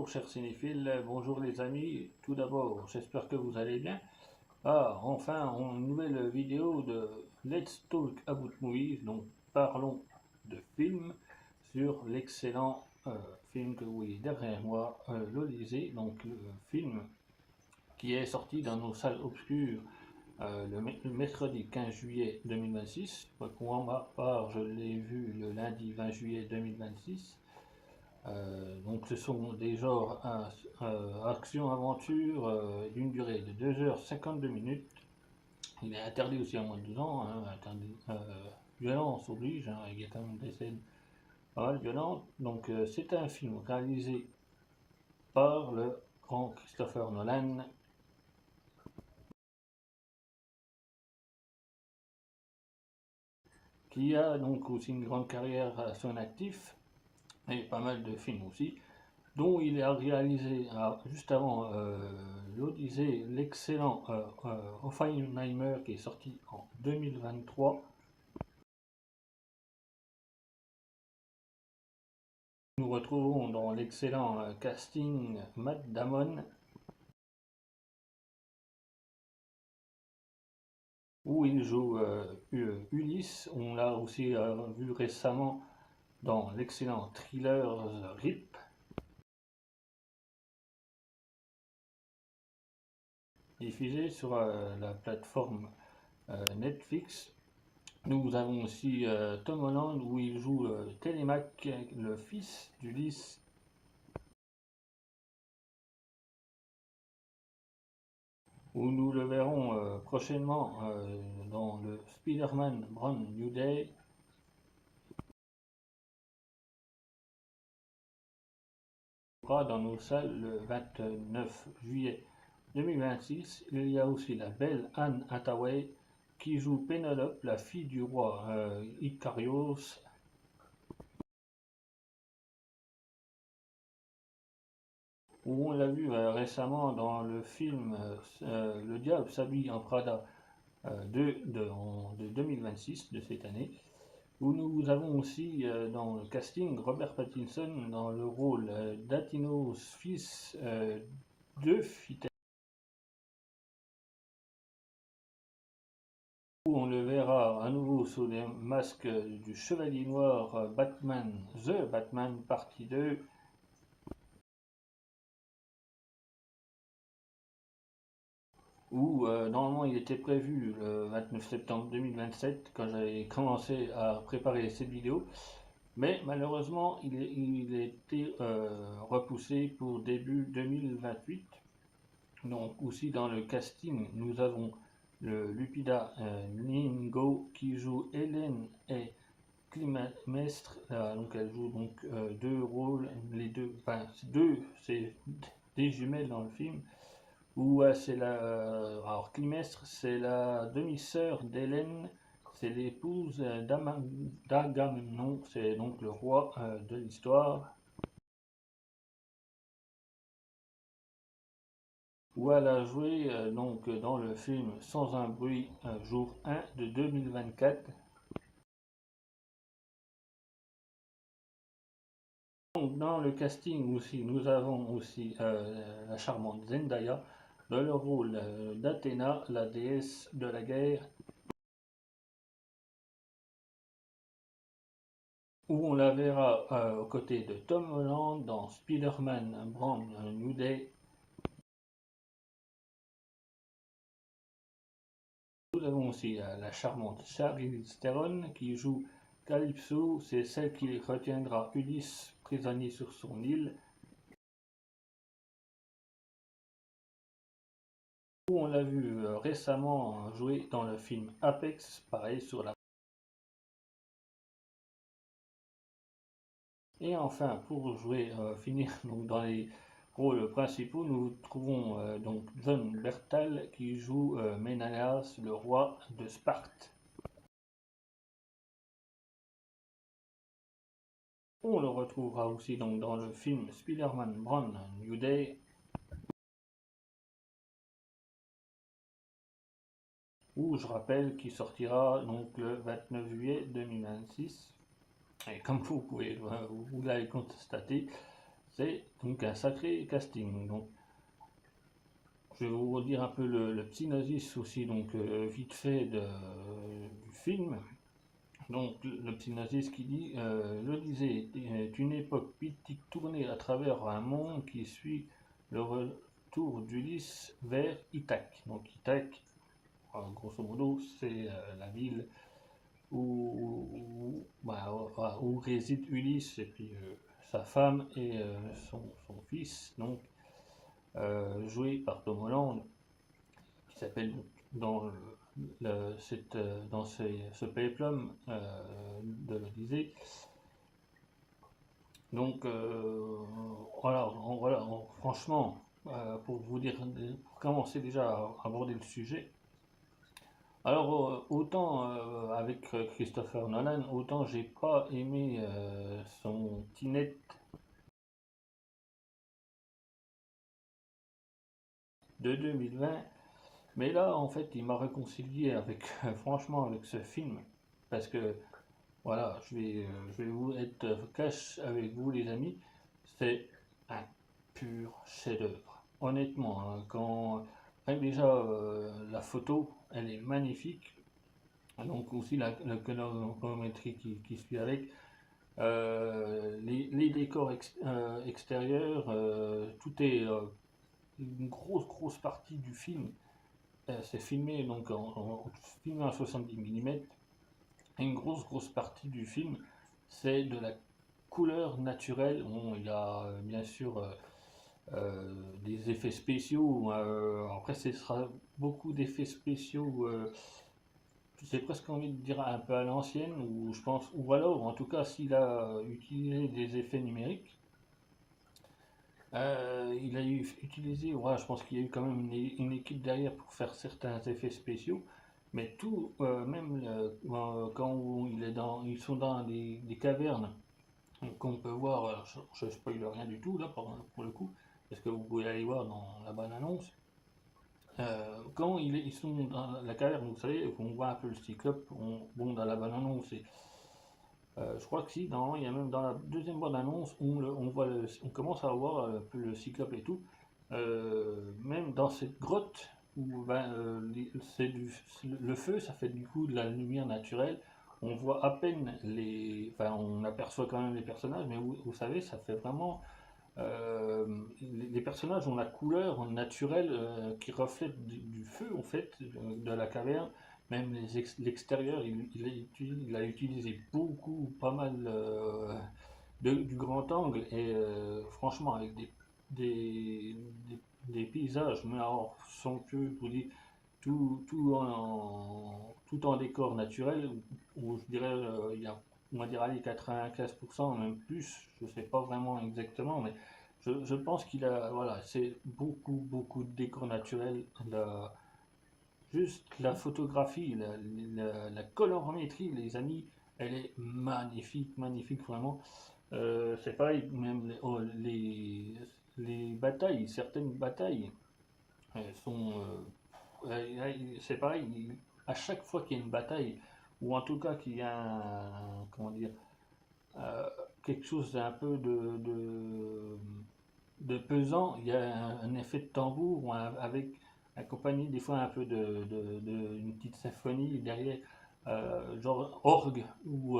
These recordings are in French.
Bonjour chers cinéphiles, bonjour les amis, tout d'abord j'espère que vous allez bien. Enfin une nouvelle vidéo de Let's Talk About Movies, donc parlons de films sur l'excellent film que vous voyez derrière moi, l'Olysée, donc le film qui est sorti dans nos salles obscures le mercredi 15 juillet 2026. Pour ma part, je l'ai vu le lundi 20 juillet 2026. Donc ce sont des genres action-aventure d'une durée de 2h52 minutes. Il est interdit aussi à moins de 12 ans, hein, violence oblige, hein, il y a quand même des scènes pas mal violentes. Donc c'est un film réalisé par le grand Christopher Nolan, qui a donc aussi une grande carrière à son actif, et pas mal de films aussi, dont il a réalisé juste avant l'Odyssée l'excellent Oppenheimer qui est sorti en 2023. Nous retrouvons dans l'excellent casting Matt Damon, où il joue Ulysse. On l'a aussi vu récemment dans l'excellent thriller RIP, diffusé sur la plateforme Netflix. Nous avons aussi Tom Holland où il joue Télémaque, le fils d'Ulysse. Où nous le verrons prochainement dans le Spider-Man Brand New Day. Dans nos salles le 29 juillet 2026. Il y a aussi la belle Anne Hathaway qui joue Pénélope, la fille du roi Icarios. Où on l'a vu récemment dans le film Le Diable s'habille en Prada de 2026, de cette année, où nous avons aussi dans le casting Robert Pattinson dans le rôle d'Atinos, fils de Phytès, où on le verra à nouveau sous les masques du Chevalier Noir Batman, The Batman partie 2, où normalement il était prévu le 29 septembre 2027 quand j'avais commencé à préparer cette vidéo, mais malheureusement il a été repoussé pour début 2028. Donc aussi dans le casting nous avons le Lupita Nyong'o qui joue Hélène et Climestre. Donc elle joue donc deux rôles, les deux, enfin c'est des jumelles dans le film, où c'est la, alors Climestre c'est la demi-sœur d'Hélène, c'est l'épouse d'Agamemnon, c'est donc le roi de l'histoire, où elle a joué donc dans le film Sans un bruit, jour 1 de 2024. Donc, dans le casting aussi, nous avons aussi la charmante Zendaya dans le rôle d'Athéna, la déesse de la guerre, où on la verra aux côtés de Tom Holland dans Spider-Man Brand New Day. Nous avons aussi la charmante Charlize Theron qui joue Calypso, c'est celle qui retiendra Ulysse prisonnier sur son île, où on l'a vu récemment jouer dans le film Apex, pareil sur la. Et enfin, pour jouer, finir donc dans les rôles principaux, nous trouvons donc John Bertal qui joue Ménélas, le roi de Sparte. On le retrouvera aussi donc dans le film Spider-Man Brand New Day, où je rappelle qu'il sortira donc le 29 juillet 2026. Et comme vous pouvez vous l'avez constaté, C'est donc un sacré casting. Donc, je vais vous redire un peu le synopsis aussi, donc vite fait du film. Donc le synopsis qui dit, je disais, est une époque mythique tournée à travers un monde qui suit le retour d'Ulysse vers Ithaque. Donc Ithaque, grosso modo, c'est la ville où réside Ulysse et puis sa femme et son fils, donc joué par Tom Holland, qui s'appelle dans ce péplum de l'Odyssée. Donc franchement, pour vous dire, pour commencer déjà à aborder le sujet, alors autant avec Christopher Nolan, autant j'ai pas aimé son Tenet de 2020, mais là en fait il m'a réconcilié avec franchement avec ce film, parce que voilà, je vais vous être cash avec vous les amis, c'est un pur chef-d'œuvre. Honnêtement, hein, rien que déjà la photo, elle est magnifique. Donc aussi la colorimétrie qui suit avec. Les décors extérieurs, tout est une grosse partie du film. C'est filmé donc filmé en 70 mm. Une grosse partie du film, c'est de la couleur naturelle. Bon, il y a bien sûr des effets spéciaux. Après, ce sera beaucoup d'effets spéciaux. J'ai presque envie de dire un peu à l'ancienne, ou je pense, ou alors en tout cas s'il a utilisé des effets numériques, il a utilisé, ouais, je pense qu'il y a eu quand même une équipe derrière pour faire certains effets spéciaux, mais tout, même quand ils sont dans des cavernes qu'on peut voir, je spoil rien du tout là pour le coup, parce que vous pouvez aller voir dans la bonne annonce. Quand ils sont dans la caverne, vous savez, on voit un peu le cyclope, bon, dans la bande-annonce, je crois que si, il y a même dans la deuxième bande-annonce, on commence à voir un peu le cyclope et tout. Même dans cette grotte, où le feu, ça fait du coup de la lumière naturelle. On voit à peine enfin, on aperçoit quand même les personnages, mais vous savez, ça fait vraiment les personnages ont la couleur naturelle qui reflète du feu en fait de la caverne. Même l'extérieur, il a utilisé pas mal du grand angle et franchement avec des, des paysages, mais alors sans que je vous dis tout en décor naturel, où je dirais il y a on va dire allez 95%, même plus, je sais pas vraiment exactement, mais je pense qu'il a, voilà, c'est beaucoup de décors naturels. Juste la photographie, la colorimétrie, les amis, elle est magnifique vraiment. C'est pareil, même les batailles, certaines batailles, elles sont, c'est pareil, à chaque fois qu'il y a une bataille, ou en tout cas qu'il y a comment dire, euh, quelque chose d'un peu de pesant, il y a un effet de tambour avec accompagné des fois un peu une petite symphonie derrière, genre orgue ou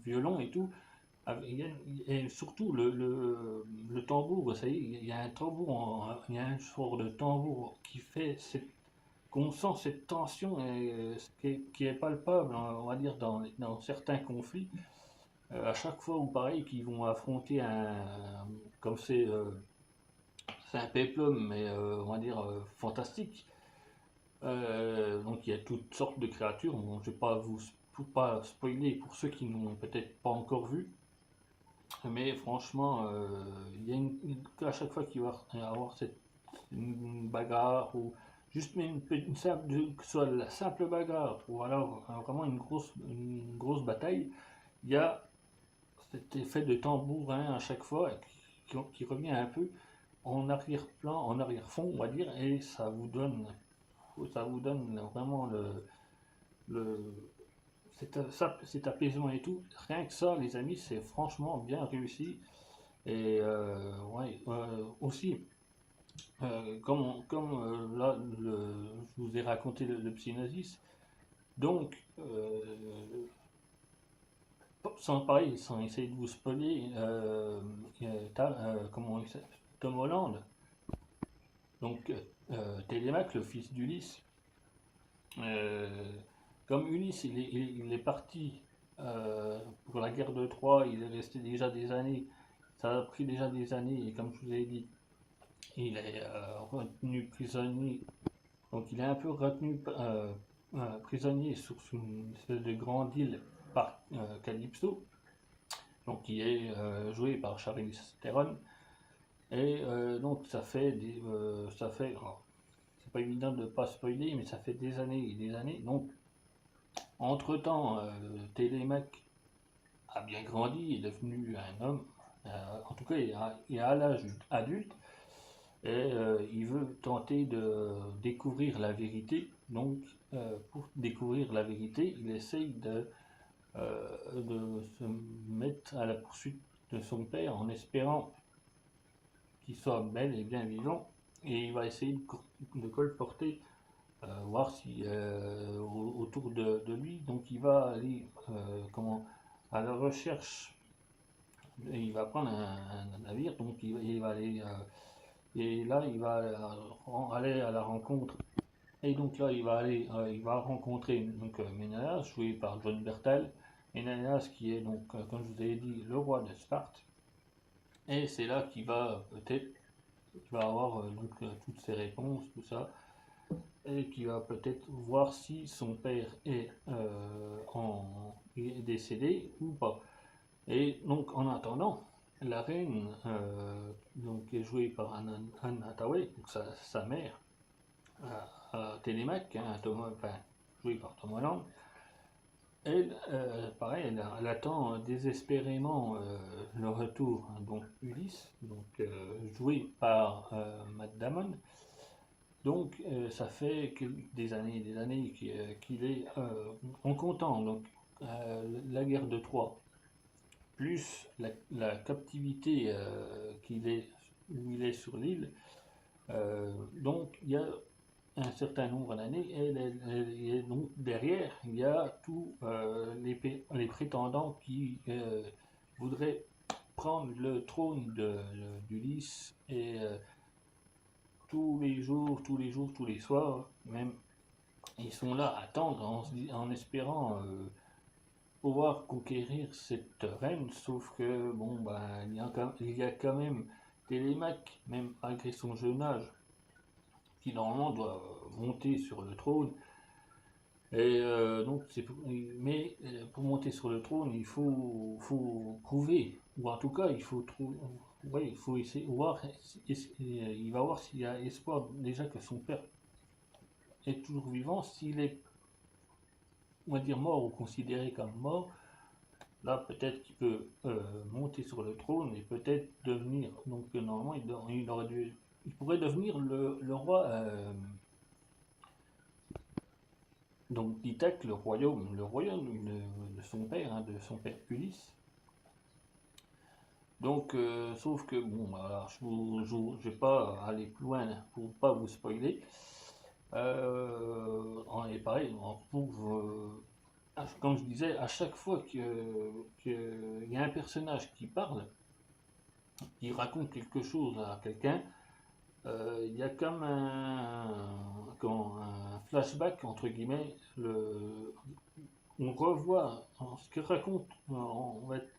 violon et tout. Et surtout le tambour, vous savez, il y a un tambour, il y a un genre de tambour qui fait qu'on sent cette tension qui est palpable, hein, on va dire, dans certains conflits. À chaque fois où pareil qu'ils vont affronter comme c'est un péplum mais on va dire fantastique. Donc il y a toutes sortes de créatures. Bon, je vais pas pas spoiler pour ceux qui n'ont peut-être pas encore vu, mais franchement il y a à chaque fois qu'il va y avoir une bagarre ou juste une simple, que ce soit la simple bagarre ou alors vraiment une grosse bataille, il y a cet effet de tambourin à chaque fois qui revient un peu en arrière-plan, en arrière-fond, on va dire, et ça vous donne vraiment le cet apaisement et tout, rien que ça, les amis, c'est franchement bien réussi. Et ouais, aussi, là, je vous ai raconté le Psygnosis, donc, sans pareil, sans essayer de vous spoiler, comment il s'appelle, Tom Holland, donc Télémaque, le fils d'Ulysse, euh, comme Ulysse, il est parti pour la guerre de Troie, il est resté déjà des années, ça a pris déjà des années, et comme je vous ai dit, il est retenu prisonnier, donc il est un peu retenu prisonnier sur une espèce de grande île par Calypso, donc qui est joué par Charlize Theron, et donc c'est pas évident de ne pas spoiler, mais ça fait des années et des années, donc entre-temps, Télémaque a bien grandi, est devenu un homme, en tout cas il est à l'âge adulte, et il veut tenter de découvrir la vérité. Donc, pour découvrir la vérité, il essaye de se mettre à la poursuite de son père en espérant qu'il soit bel et bien vivant. Et il va essayer de colporter, voir si autour de lui. Donc, il va aller à la recherche. Il va prendre un navire, donc il va aller. Et là, il va aller à la rencontre. Et donc là, il va rencontrer donc Ménélas, joué par John Bertal. Ménélas qui est donc, comme je vous avais dit, le roi de Sparte. Et c'est là qu'il va peut-être, qu'il va avoir toutes ses réponses, tout ça, et qu'il va peut-être voir si son père est décédé ou pas. Et donc en attendant, la reine, donc, est jouée par Anne Hathaway, donc sa mère, Télémaque, hein, enfin, jouée par Tom Holland. Elle, pareil, elle attend désespérément le retour, hein, donc Ulysse, donc, joué par Matt Damon. Donc ça fait des années et des années qu'il est en comptant donc, la guerre de Troie, plus la captivité où il est sur l'île. Donc il y a un certain nombre d'années, et donc derrière, il y a tous les prétendants qui voudraient prendre le trône d'Ulysse, et tous les soirs, même, ils sont là à attendre en espérant pouvoir conquérir cette reine, sauf que, bon, ben, il y a quand même Télémaque, même malgré son jeune âge, qui normalement doit monter sur le trône. Et donc, mais pour monter sur le trône, faut prouver, ou en tout cas, il faut trouver, ouais, il faut essayer, voir, il va voir s'il y a espoir déjà que son père est toujours vivant. S'il est, on va dire, mort ou considéré comme mort, là peut-être qu'il peut monter sur le trône et peut-être devenir, donc normalement il pourrait devenir le roi. Donc d'Ithaque, le royaume de son père, hein, de son père Ulysse. Donc, sauf que, bon, voilà, je vais pas aller plus loin pour pas vous spoiler. Et pareil, comme je disais, à chaque fois qu'il y a un personnage qui parle, qui raconte quelque chose à quelqu'un, il y a comme un flashback, entre guillemets, on revoit ce que raconte, on va être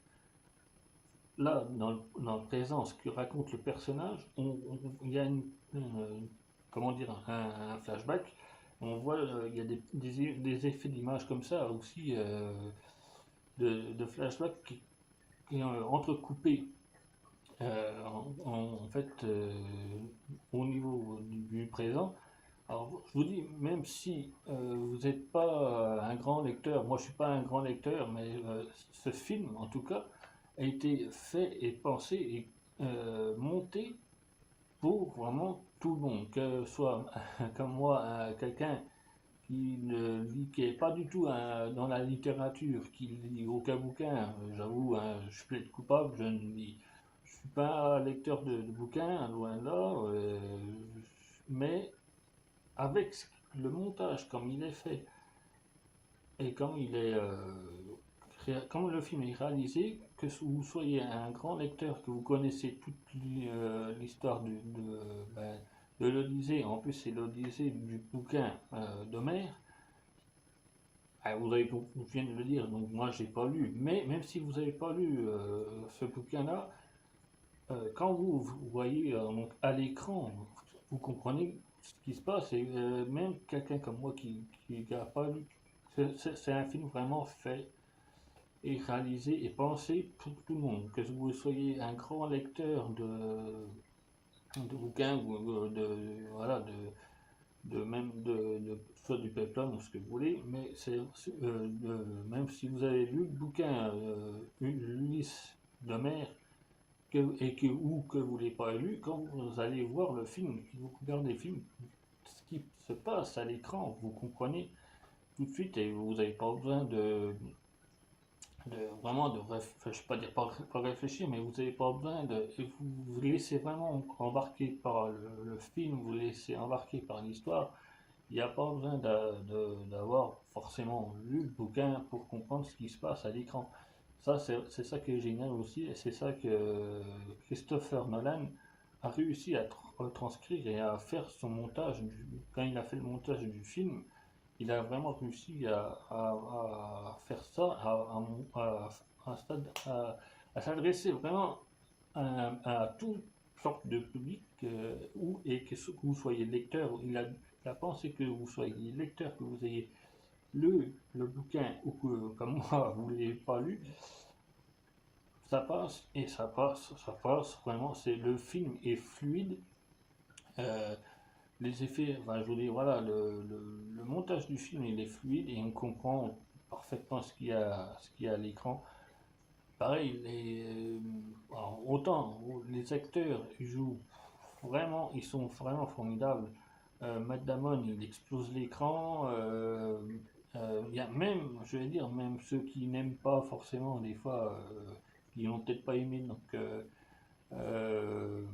là, dans le présent, ce que raconte le personnage, il y a comment dire, un flashback, on voit, il y a des effets d'image comme ça aussi, de flashback qui est entrecoupé en fait, au niveau du présent. Alors, je vous dis, même si vous n'êtes pas un grand lecteur, moi je suis pas un grand lecteur, mais ce film, en tout cas, a été fait et pensé et monté pour vraiment tout le monde, que ce soit comme moi, quelqu'un qui ne lit, qui est pas du tout dans la littérature, qui lit aucun bouquin, j'avoue, hein, je plaide coupable, je suis pas lecteur de bouquins, loin de là, mais avec le montage comme il est fait et comme il est comme le film est réalisé, que vous soyez un grand lecteur, que vous connaissez toute l'histoire ben, de l'Odyssée, en plus c'est l'Odyssée du bouquin d'Homère, vous avez, vous venez de le dire, donc moi j'ai pas lu, mais même si vous n'avez pas lu ce bouquin-là, quand vous voyez donc à l'écran, vous comprenez ce qui se passe, et même quelqu'un comme moi qui n'a pas lu, c'est un film vraiment fait et réalisé et pensé pour tout le monde, que vous soyez un grand lecteur de bouquins ou voilà, soit du peplum ou ce que vous voulez, mais même si vous avez lu le bouquin Ulysse d'Homère ou que vous ne l'avez pas lu, quand vous allez voir le film, vous regardez le film, ce qui se passe à l'écran, vous comprenez tout de suite et vous n'avez pas besoin vraiment de je ne vais pas dire pas réfléchir, mais vous n'avez pas besoin et vous laissez vraiment embarquer par le film, vous laissez embarquer par l'histoire. Il n'y a pas besoin d'avoir forcément lu le bouquin pour comprendre ce qui se passe à l'écran. Ça, c'est ça qui est génial aussi, et c'est ça que Christopher Nolan a réussi à retranscrire et à faire son montage. Quand il a fait le montage du film, il a vraiment réussi à faire ça, à s'adresser vraiment à toute sorte de public, et que vous soyez lecteur, il a pensé que vous soyez lecteur, que vous ayez lu le bouquin ou que, comme moi, vous ne l'ayez pas lu, ça passe et ça passe vraiment. Le film est fluide. euh, les effets, enfin, je vous dis, voilà, le montage du film il est fluide et on comprend parfaitement ce qu'il y a à l'écran. Pareil, autant les acteurs ils jouent vraiment, ils sont vraiment formidables. Matt Damon, il explose l'écran. Il y a même, je vais dire, même ceux qui n'aiment pas forcément, des fois, qui n'ont peut-être pas aimé. Donc, euh,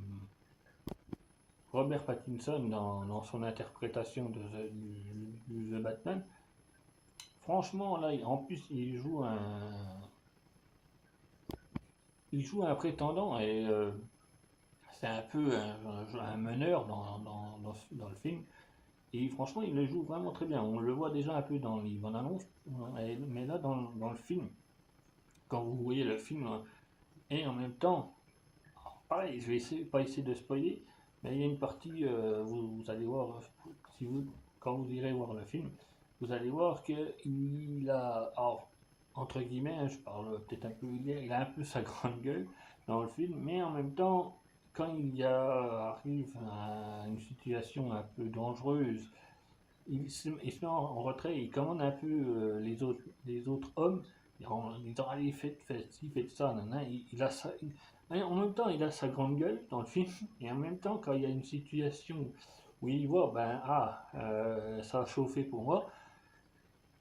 Robert Pattinson, dans son interprétation du The Batman, franchement, là, en plus, il joue un prétendant et c'est un peu un meneur dans le film. Et franchement, il le joue vraiment très bien. On le voit déjà un peu dans les bandes annonces, mais là, dans le film, quand vous voyez le film, et en même temps, pareil, je vais pas essayer de spoiler, mais il y a une partie, vous allez voir, si vous, quand vous irez voir le film, vous allez voir qu'il a, alors, entre guillemets, hein, je parle peut-être un peu vulgaire, il a un peu sa grande gueule dans le film, mais en même temps, quand arrive à une situation un peu dangereuse, il se met en retrait, il commande un peu les autres hommes, en disant allez, faites ci, faites ça, nanana. En même temps, il a sa grande gueule dans le film, et en même temps, quand il y a une situation où il voit, ça a chauffé pour moi,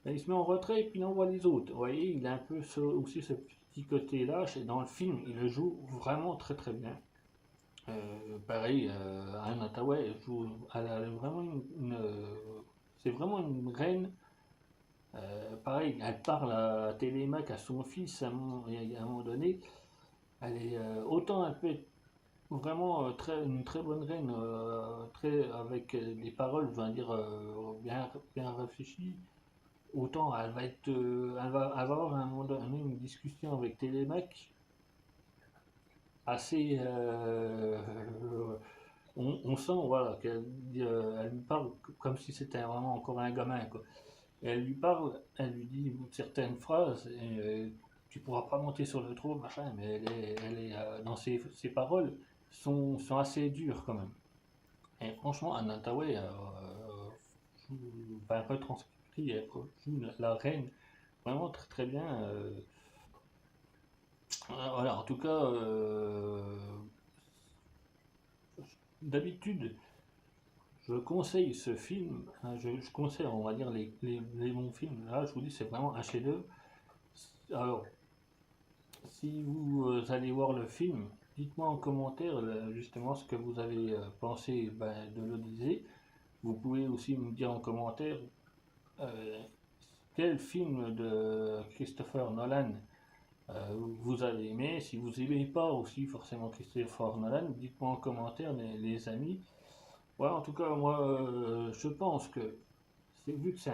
ben, il se met en retrait et puis il envoie les autres. Vous voyez, il a un peu aussi ce petit côté-là, dans le film, il le joue vraiment très très bien. Pareil, Anne Hathaway elle a vraiment c'est vraiment une reine. Pareil, elle parle à Télémaque, à son fils à un moment donné. Elle est, autant elle peut être vraiment une très bonne reine, avec des paroles, je veux dire, bien réfléchies. Autant elle va être, elle va avoir à un moment donné une discussion avec Télémaque assez, on sent voilà qu'elle elle lui parle comme si c'était vraiment encore un gamin quoi. Et elle lui parle, elle lui dit certaines phrases, et tu pourras pas monter sur le trône, machin, mais dans ses paroles sont assez dures quand même. Et franchement, Anne Hathaway retranscrit, elle joue la reine vraiment très très bien. Voilà, en tout cas, d'habitude, je conseille ce film, hein, je conseille, on va dire, les bons films. Là, je vous dis, c'est vraiment un chef-d'œuvre. Alors, si vous allez voir le film, dites-moi en commentaire justement ce que vous avez pensé de l'Odyssée. Vous pouvez aussi me dire en commentaire euh, quel film de Christopher Nolan vous avez aimé. Si vous n'aimez pas aussi forcément Christopher Nolan, dites-moi en commentaire, les amis. Voilà, en tout cas, moi, je pense que, vu que c'est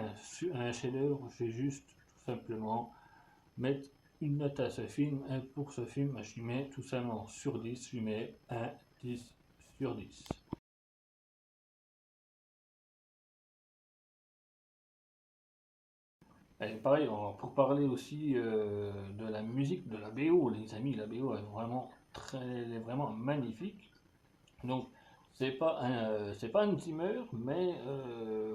un chef-d'œuvre, je vais juste tout simplement mettre une note à ce film. Et pour ce film, je lui mets tout simplement sur 10, je lui mets un 10 sur 10. Et pareil, pour parler aussi de la musique, de la BO, les amis, la BO elle est vraiment magnifique. Donc, c'est pas un Zimmer, mais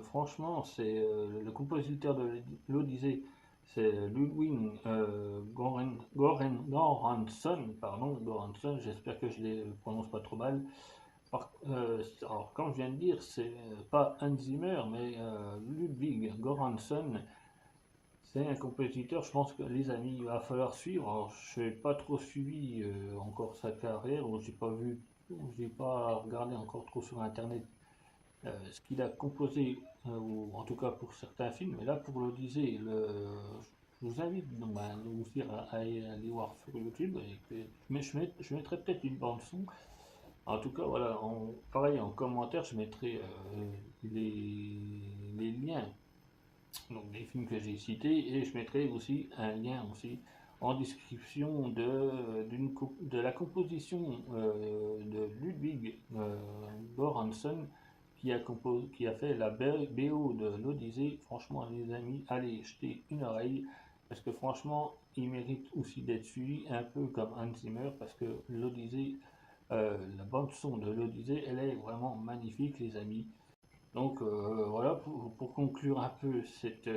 franchement, c'est le compositeur de l'Odyssée, c'est Ludwig Göransson, pardon, Göransson, j'espère que je ne le prononce pas trop mal. Alors, comme je viens de dire, c'est pas Hans Zimmer, mais Ludwig Göransson, c'est un compositeur, je pense que les amis, il va falloir suivre. Alors, je n'ai pas trop suivi encore sa carrière, ou j'ai pas regardé encore trop sur internet ce qu'il a composé, ou en tout cas pour certains films. Mais là, pour l'Odyssée, je vous invite donc, aussi à aller voir sur YouTube. Mais je mettrai peut-être une bande son. En tout cas, voilà, pareil en commentaire, je mettrai les liens donc des films que j'ai cités, et je mettrai aussi un lien aussi en description de la composition de Ludwig Göransson qui a fait la BO de l'Odyssée. Franchement, les amis, allez jeter une oreille parce que franchement, il mérite aussi d'être suivi un peu comme Hans Zimmer parce que l'Odyssée, la bande son de l'Odyssée, elle est vraiment magnifique, les amis. Donc voilà, pour conclure un peu cette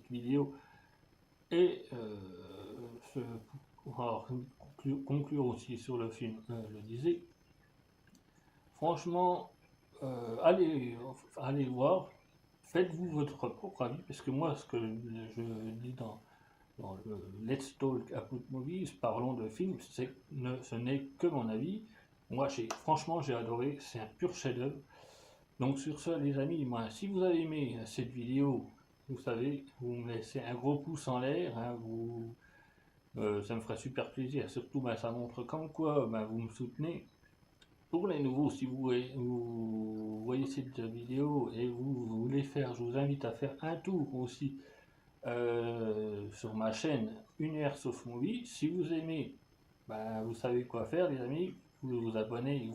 vidéo et pour conclure aussi sur le film Le Disait, franchement, allez voir, faites-vous votre propre avis, parce que moi, ce que je dis dans le Let's Talk About Movies, parlons de films, ce n'est que mon avis. Moi, franchement, j'ai adoré, c'est un pur chef-d'œuvre. Donc sur ce les amis, moi, si vous avez aimé cette vidéo, vous savez, vous me laissez un gros pouce en l'air, hein, ça me ferait super plaisir, surtout ça montre comme quoi vous me soutenez. Pour les nouveaux, si vous voyez cette vidéo et vous voulez faire, je vous invite à faire un tour aussi sur ma chaîne Univers of Movie. Si vous aimez, vous savez quoi faire les amis, vous vous abonnez et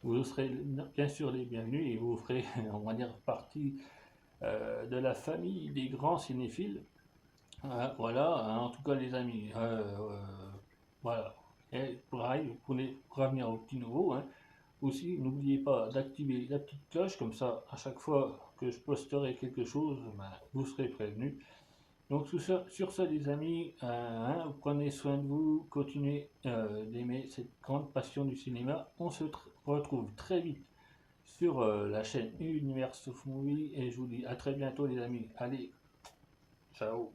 vous serez bien sûr les bienvenus et vous ferez, on va dire, partie de la famille des grands cinéphiles. Voilà, hein, en tout cas les amis, voilà. Et pareil, pour revenir aux petits nouveaux, hein, aussi n'oubliez pas d'activer la petite cloche, comme ça à chaque fois que je posterai quelque chose, vous serez prévenus. Donc sur ce les amis, prenez soin de vous, continuez d'aimer cette grande passion du cinéma. On se retrouve très vite sur la chaîne Universe of Movie et je vous dis à très bientôt les amis. Allez, ciao.